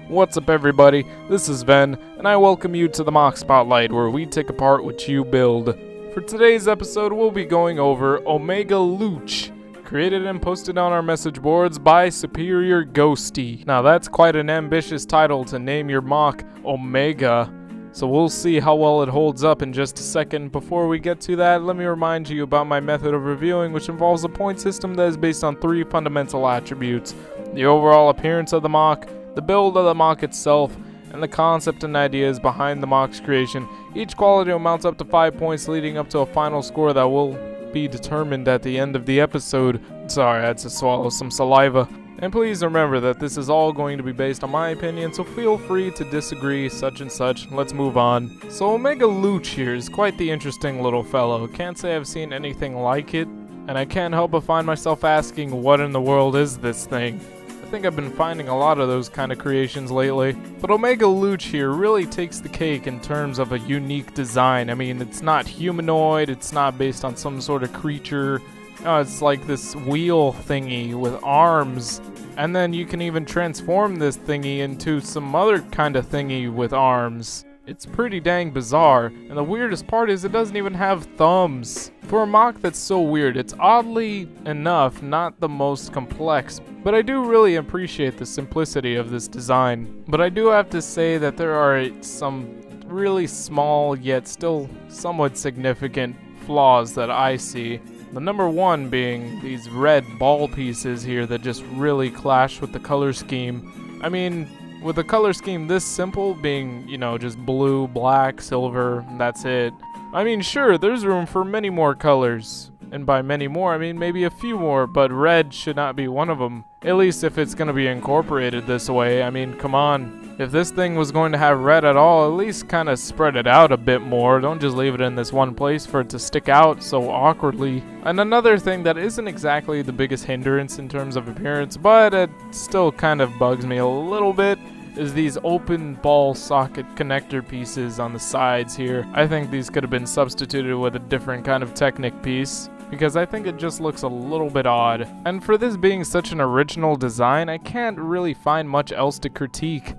What's up everybody, this is Ven, and I welcome you to the Mock Spotlight, where we take apart what you build. For today's episode, we'll be going over Omega Looch, created and posted on our message boards by Superior Ghosty. Now that's quite an ambitious title to name your mock Omega, so we'll see how well it holds up in just a second. Before we get to that, let me remind you about my method of reviewing, which involves a point system that is based on 3 fundamental attributes: the overall appearance of the mock, the build of the mock itself, and the concept and ideas behind the mock's creation. Each quality amounts up to 5 points, leading up to a final score that will be determined at the end of the episode. Sorry, I had to swallow some saliva. And please remember that this is all going to be based on my opinion, so feel free to disagree, such and such. Let's move on. So Omega Looch here is quite the interesting little fellow. Can't say I've seen anything like it, and I can't help but find myself asking, what in the world is this thing? I think I've been finding a lot of those kind of creations lately. But Omega Looch here really takes the cake in terms of a unique design. I mean, it's not humanoid, it's not based on some sort of creature. No, it's like this wheel thingy with arms, and then you can even transform this thingy into some other kind of thingy with arms. It's pretty dang bizarre, and the weirdest part is it doesn't even have thumbs. For a mock that's so weird, it's oddly enough not the most complex, but I do really appreciate the simplicity of this design. But I do have to say that there are some really small yet still somewhat significant flaws that I see. The number one being these red ball pieces here that just really clash with the color scheme. I mean, with a color scheme this simple, being, you know, just blue, black, silver, and that's it. I mean, sure, there's room for many more colors. And by many more, I mean maybe a few more, but red should not be one of them. At least if it's going to be incorporated this way. I mean, come on. If this thing was going to have red at all, at least kind of spread it out a bit more. Don't just leave it in this one place for it to stick out so awkwardly. And another thing that isn't exactly the biggest hindrance in terms of appearance, but it still kind of bugs me a little bit, is these open ball socket connector pieces on the sides here. I think these could have been substituted with a different kind of Technic piece, because I think it just looks a little bit odd. And for this being such an original design, I can't really find much else to critique.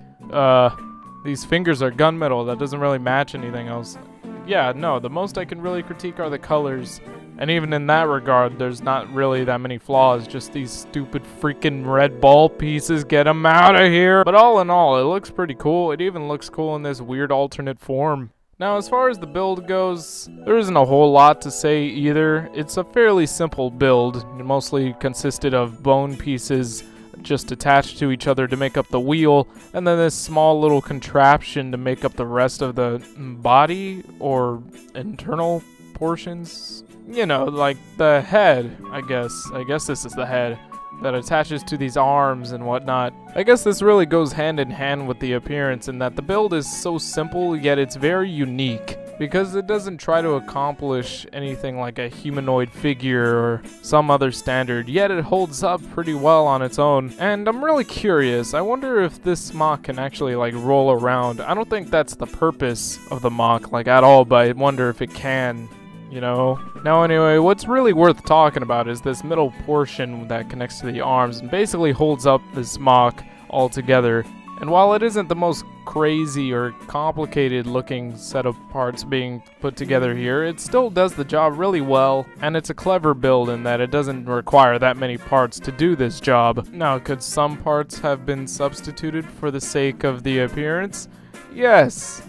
These fingers are gunmetal, that doesn't really match anything else. Yeah, no, the most I can really critique are the colors. And even in that regard, there's not really that many flaws, just these stupid freaking red ball pieces, get them out of here. But all in all, it looks pretty cool. It even looks cool in this weird alternate form. Now, as far as the build goes, there isn't a whole lot to say either. It's a fairly simple build. It mostly consisted of bone pieces just attached to each other to make up the wheel, and then this small little contraption to make up the rest of the body or internal portions. You know, like the head, I guess. I guess this is the head that attaches to these arms and whatnot. I guess this really goes hand in hand with the appearance in that the build is so simple, yet it's very unique, because it doesn't try to accomplish anything like a humanoid figure or some other standard, yet it holds up pretty well on its own. And I'm really curious, I wonder if this mock can actually like roll around. I don't think that's the purpose of the mock like at all, but I wonder if it can, you know. Now anyway, what's really worth talking about is this middle portion that connects to the arms and basically holds up this mock all together. And while it isn't the most crazy or complicated looking set of parts being put together here, it still does the job really well, and it's a clever build in that it doesn't require that many parts to do this job. Now, could some parts have been substituted for the sake of the appearance? Yes.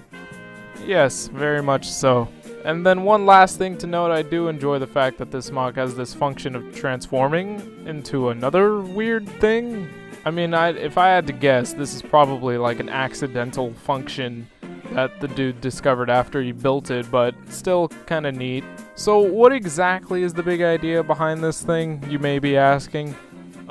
Yes, very much so. And then one last thing to note, I do enjoy the fact that this mock has this function of transforming into another weird thing. I mean, if I had to guess, this is probably like an accidental function that the dude discovered after he built it, but still kind of neat. So what exactly is the big idea behind this thing, you may be asking?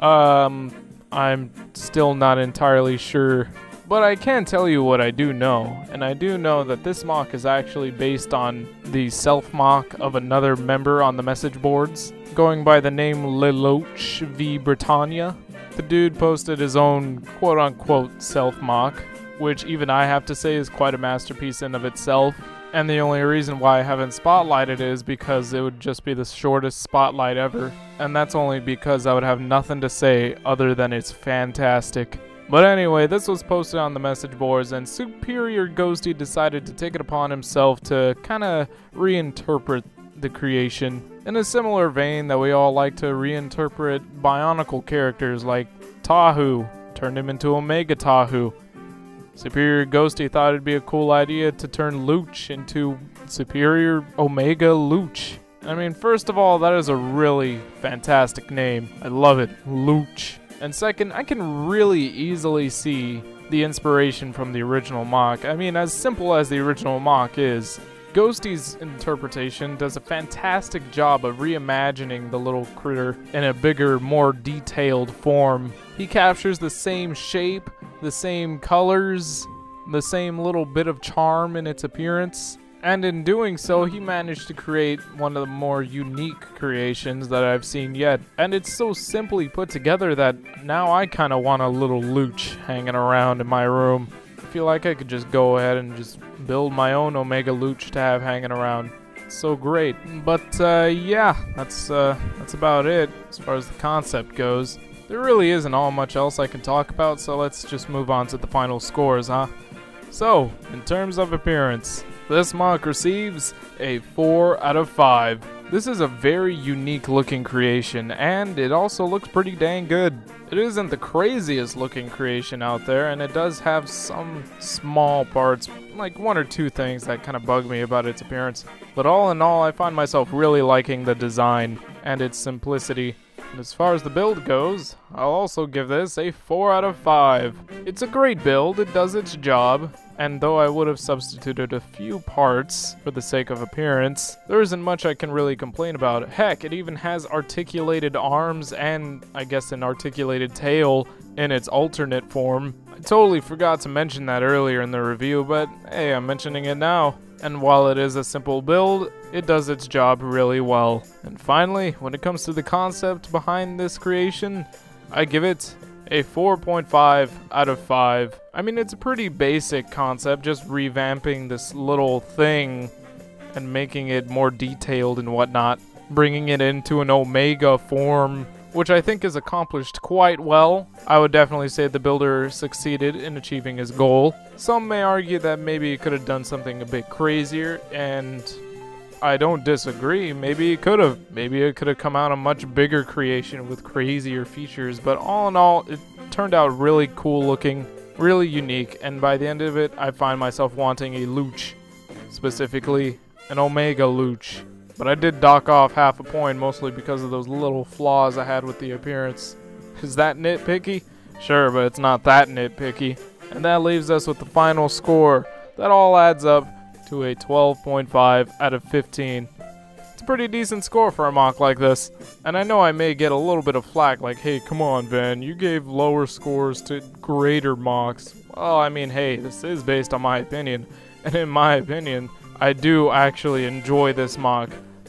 I'm still not entirely sure. But I can tell you what I do know, and I do know that this mock is actually based on the self-mock of another member on the message boards, going by the name Lelouch v Britannia. The dude posted his own quote-unquote self-mock, which even I have to say is quite a masterpiece in of itself. And the only reason why I haven't spotlighted it is because it would just be the shortest spotlight ever. And that's only because I would have nothing to say other than it's fantastic. But anyway, this was posted on the message boards, and Superior Ghosty decided to take it upon himself to kind of reinterpret the creation in a similar vein that we all like to reinterpret Bionicle characters like Tahu, turned him into Omega Tahu. Superior Ghosty thought it'd be a cool idea to turn Luch into Superior Omega Luch. I mean, first of all, that is a really fantastic name. I love it, Luch. And second, I can really easily see the inspiration from the original Mach. I mean, as simple as the original Mach is, Ghosty's interpretation does a fantastic job of reimagining the little critter in a bigger, more detailed form. He captures the same shape, the same colors, the same little bit of charm in its appearance. And in doing so, he managed to create one of the more unique creations that I've seen yet. And it's so simply put together that now I kind of want a little Luch hanging around in my room. I feel like I could just go ahead and just build my own Omega Luch to have hanging around. It's so great. But yeah, that's about it as far as the concept goes. There really isn't all much else I can talk about, so let's just move on to the final scores, huh? So, in terms of appearance, this Mach receives a 4 out of 5. This is a very unique looking creation, and it also looks pretty dang good. It isn't the craziest looking creation out there, and it does have some small parts, like 1 or 2 things that kind of bug me about its appearance. But all in all, I find myself really liking the design and its simplicity. And as far as the build goes, I'll also give this a 4 out of 5. It's a great build, it does its job, and though I would have substituted a few parts for the sake of appearance, there isn't much I can really complain about. Heck, it even has articulated arms and, I guess, an articulated tail in its alternate form. I totally forgot to mention that earlier in the review, but hey, I'm mentioning it now. And while it is a simple build, it does its job really well. And finally, when it comes to the concept behind this creation, I give it a 4.5 out of 5. I mean, it's a pretty basic concept, just revamping this little thing and making it more detailed and whatnot, bringing it into an Omega form, which I think is accomplished quite well. I would definitely say the builder succeeded in achieving his goal. Some may argue that maybe it could have done something a bit crazier, and I don't disagree. Maybe it could have. Maybe it could have come out a much bigger creation with crazier features, but all in all, it turned out really cool looking, really unique, and by the end of it, I find myself wanting a Luch, specifically an Omega Luch. But I did dock off half a point, mostly because of those little flaws I had with the appearance. Is that nitpicky? Sure, but it's not that nitpicky. And that leaves us with the final score. That all adds up to a 12.5 out of 15. It's a pretty decent score for a Mach like this. And I know I may get a little bit of flack, like, hey, come on, Van, you gave lower scores to greater Machs. Well, I mean, hey, this is based on my opinion. And in my opinion, I do actually enjoy this Mach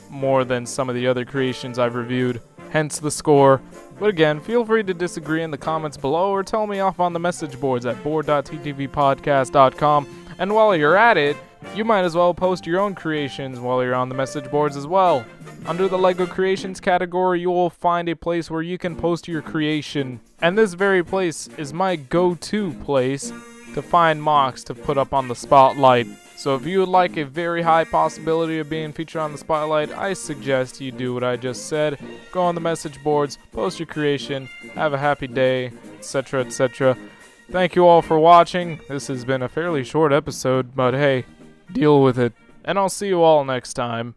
more than some of the other creations I've reviewed, hence the score. But again, feel free to disagree in the comments below or tell me off on the message boards at board.ttvpodcast.com. And while you're at it, you might as well post your own creations while you're on the message boards as well. Under the LEGO Creations category, you will find a place where you can post your creation. And this very place is my go-to place to find Machs to put up on the spotlight. So if you would like a very high possibility of being featured on the spotlight, I suggest you do what I just said. Go on the message boards, post your creation, have a happy day, etc., etc. Thank you all for watching. This has been a fairly short episode, but hey, deal with it. And I'll see you all next time.